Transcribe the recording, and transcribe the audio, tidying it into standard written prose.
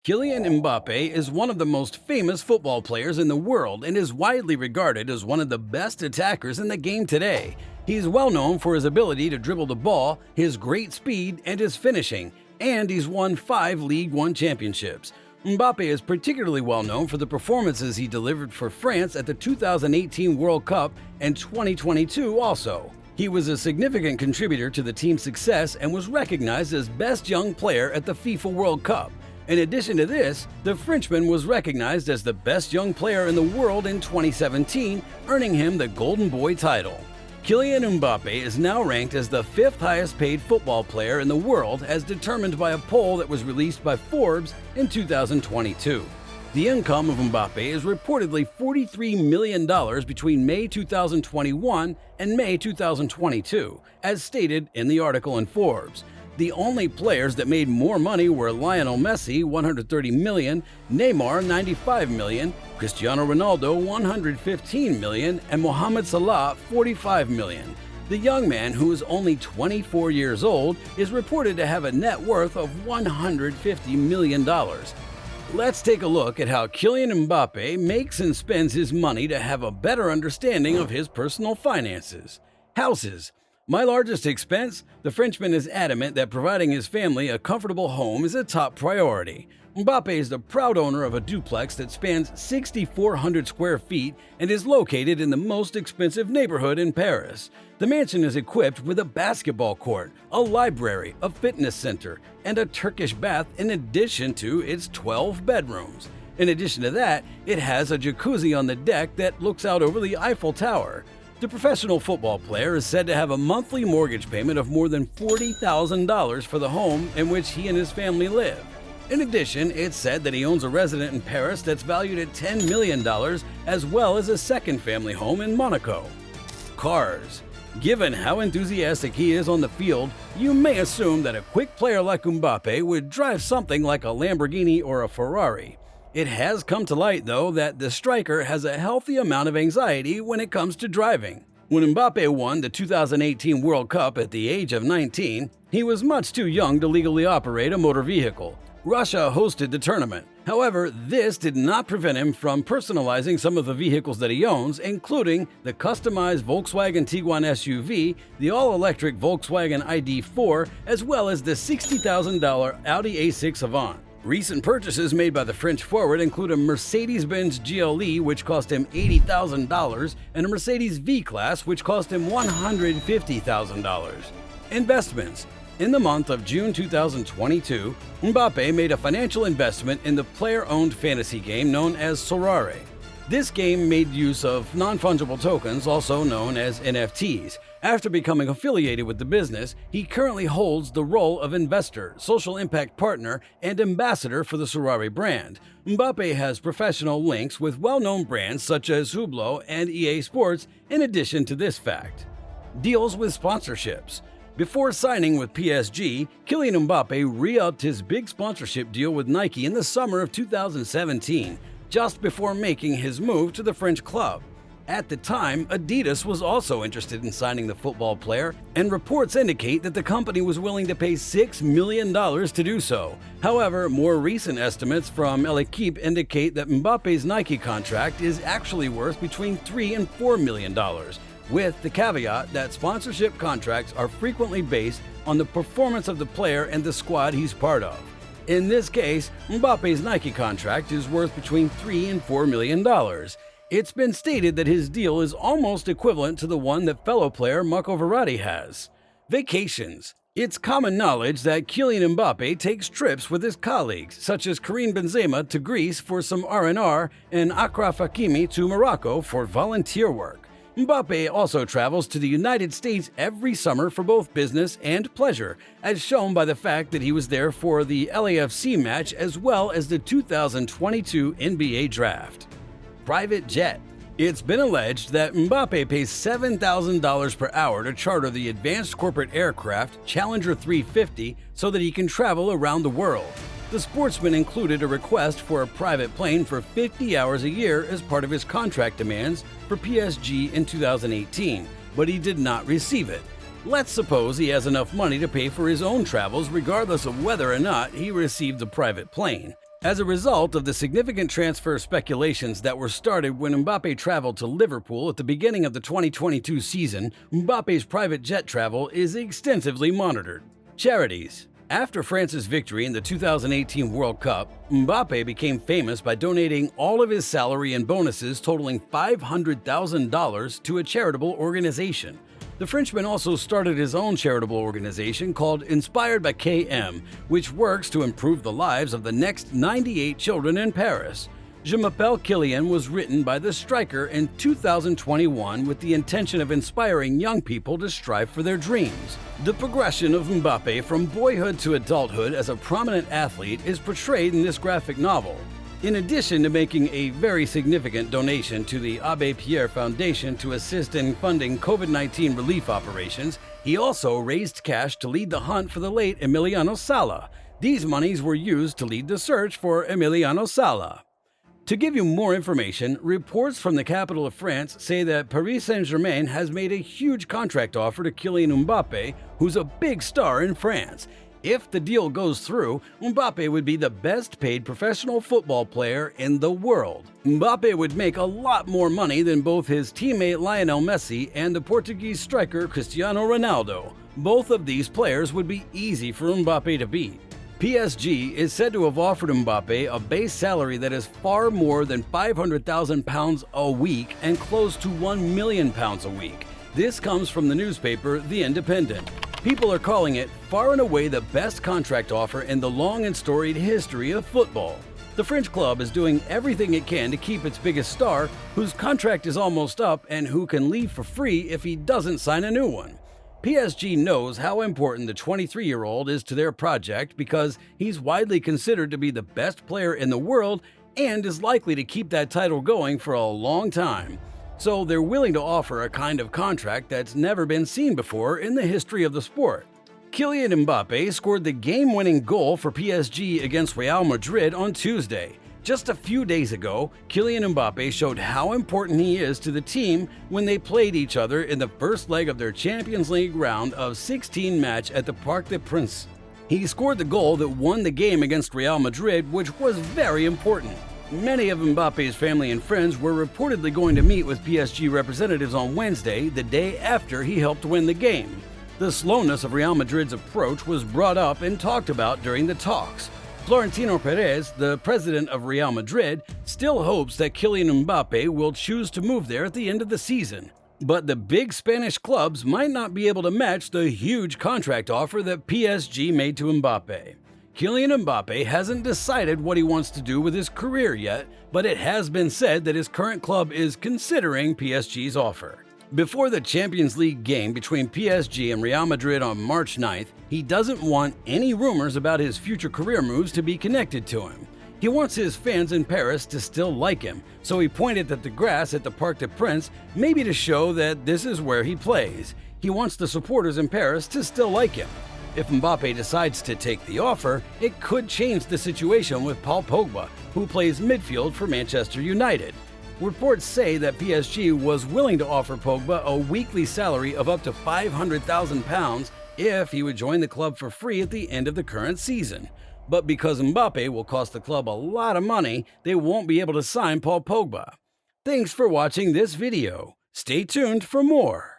Kylian Mbappe is one of the most famous football players in the world and is widely regarded as one of the best attackers in the game today. He's well known for his ability to dribble the ball, his great speed, and his finishing, and he's won 5 Ligue 1 championships. Mbappe is particularly well known for the performances he delivered for France at the 2018 World Cup and 2022 also. He was a significant contributor to the team's success and was recognized as best young player at the FIFA World Cup. In addition to this, the Frenchman was recognized as the best young player in the world in 2017, earning him the Golden Boy title. Kylian Mbappe is now ranked as the 5th highest paid football player in the world as determined by a poll that was released by Forbes in 2022. The income of Mbappe is reportedly $43 million between May 2021 and May 2022, as stated in the article in Forbes. The only players that made more money were Lionel Messi, $130 million, Neymar, $95 million, Cristiano Ronaldo, $115 million, and Mohamed Salah, $45 million. The young man, who is only 24 years old, is reported to have a net worth of $150 million. Let's take a look at how Kylian Mbappe makes and spends his money to have a better understanding of his personal finances. Houses. My largest expense? The Frenchman is adamant that providing his family a comfortable home is a top priority. Mbappe is the proud owner of a duplex that spans 6,400 square feet and is located in the most expensive neighborhood in Paris. The mansion is equipped with a basketball court, a library, a fitness center, and a Turkish bath in addition to its 12 bedrooms. In addition to that, it has a jacuzzi on the deck that looks out over the Eiffel Tower. The professional football player is said to have a monthly mortgage payment of more than $40,000 for the home in which he and his family live. In addition, it's said that he owns a residence in Paris that's valued at $10 million, as well as a second family home in Monaco. Cars. Given how enthusiastic he is on the field, you may assume that a quick player like Mbappe would drive something like a Lamborghini or a Ferrari. It has come to light, though, that the striker has a healthy amount of anxiety when it comes to driving. When Mbappe won the 2018 World Cup at the age of 19, he was much too young to legally operate a motor vehicle. Russia hosted the tournament. However, this did not prevent him from personalizing some of the vehicles that he owns, including the customized Volkswagen Tiguan SUV, the all-electric Volkswagen ID.4, as well as the $60,000 Audi A6 Avant. Recent purchases made by the French forward include a Mercedes-Benz GLE, which cost him $80,000, and a Mercedes V-Class, which cost him $150,000. Investments. In the month of June 2022, Mbappe made a financial investment in the player-owned fantasy game known as Sorare. This game made use of non-fungible tokens, also known as NFTs. After becoming affiliated with the business, he currently holds the role of investor, social impact partner, and ambassador for the Sorare brand. Mbappe has professional links with well-known brands such as Hublot and EA Sports, in addition to this fact. Deals with sponsorships. Before signing with PSG, Kylian Mbappe re-upped his big sponsorship deal with Nike in the summer of 2017, just before making his move to the French club. At the time, Adidas was also interested in signing the football player, and reports indicate that the company was willing to pay $6 million to do so. However, more recent estimates from L'Equipe indicate that Mbappe's Nike contract is actually worth between $3 and $4 million, with the caveat that sponsorship contracts are frequently based on the performance of the player and the squad he's part of. In this case, Mbappe's Nike contract is worth between $3 and $4 million. It's been stated that his deal is almost equivalent to the one that fellow player Marco Verratti has. Vacations. It's common knowledge that Kylian Mbappe takes trips with his colleagues, such as Karim Benzema to Greece for some R&R and Achraf Hakimi to Morocco for volunteer work. Mbappe also travels to the United States every summer for both business and pleasure, as shown by the fact that he was there for the LAFC match as well as the 2022 NBA Draft. Private jet. It's been alleged that Mbappe pays $7,000 per hour to charter the advanced corporate aircraft Challenger 350 so that he can travel around the world. The sportsman included a request for a private plane for 50 hours a year as part of his contract demands for PSG in 2018, but he did not receive it. Let's suppose he has enough money to pay for his own travels regardless of whether or not he received the private plane. As a result of the significant transfer speculations that were started when Mbappe traveled to Liverpool at the beginning of the 2022 season, Mbappe's private jet travel is extensively monitored. Charities. After France's victory in the 2018 World Cup, Mbappe became famous by donating all of his salary and bonuses totaling $500,000 to a charitable organization. The Frenchman also started his own charitable organization called Inspired by KM, which works to improve the lives of the next 98 children in Paris. Je m'appelle Kylian was written by the striker in 2021 with the intention of inspiring young people to strive for their dreams. The progression of Mbappe from boyhood to adulthood as a prominent athlete is portrayed in this graphic novel. In addition to making a very significant donation to the Abbé Pierre Foundation to assist in funding COVID-19 relief operations, he also raised cash to lead the hunt for the late Emiliano Sala. These monies were used to lead the search for Emiliano Sala. To give you more information, reports from the capital of France say that Paris Saint-Germain has made a huge contract offer to Kylian Mbappé, who's a big star in France. If the deal goes through, Mbappe would be the best-paid professional football player in the world. Mbappe would make a lot more money than both his teammate Lionel Messi and the Portuguese striker Cristiano Ronaldo. Both of these players would be easy for Mbappe to beat. PSG is said to have offered Mbappe a base salary that is far more than £500,000 a week and close to £1 million a week. This comes from the newspaper The Independent. People are calling it far and away the best contract offer in the long and storied history of football. The French club is doing everything it can to keep its biggest star, whose contract is almost up and who can leave for free if he doesn't sign a new one. PSG knows how important the 23-year-old is to their project because he's widely considered to be the best player in the world and is likely to keep that title going for a long time. So they're willing to offer a kind of contract that's never been seen before in the history of the sport. Kylian Mbappé scored the game-winning goal for PSG against Real Madrid on Tuesday. Just a few days ago, Kylian Mbappé showed how important he is to the team when they played each other in the first leg of their Champions League round of 16 match at the Parc des Princes. He scored the goal that won the game against Real Madrid, which was very important. Many of Mbappe's family and friends were reportedly going to meet with PSG representatives on Wednesday, the day after he helped win the game. The slowness of Real Madrid's approach was brought up and talked about during the talks. Florentino Perez, the president of Real Madrid, still hopes that Kylian Mbappé will choose to move there at the end of the season. But the big Spanish clubs might not be able to match the huge contract offer that PSG made to Mbappé. Kylian Mbappé hasn't decided what he wants to do with his career yet, but it has been said that his current club is considering PSG's offer. Before the Champions League game between PSG and Real Madrid on March 9th, he doesn't want any rumors about his future career moves to be connected to him. He wants his fans in Paris to still like him, so he pointed at the grass at the Parc des Princes, maybe to show that this is where he plays. He wants the supporters in Paris to still like him. If Mbappé decides to take the offer, it could change the situation with Paul Pogba, who plays midfield for Manchester United. Reports say that PSG was willing to offer Pogba a weekly salary of up to £500,000 if he would join the club for free at the end of the current season. But because Mbappé will cost the club a lot of money, they won't be able to sign Paul Pogba. Thanks for watching this video. Stay tuned for more.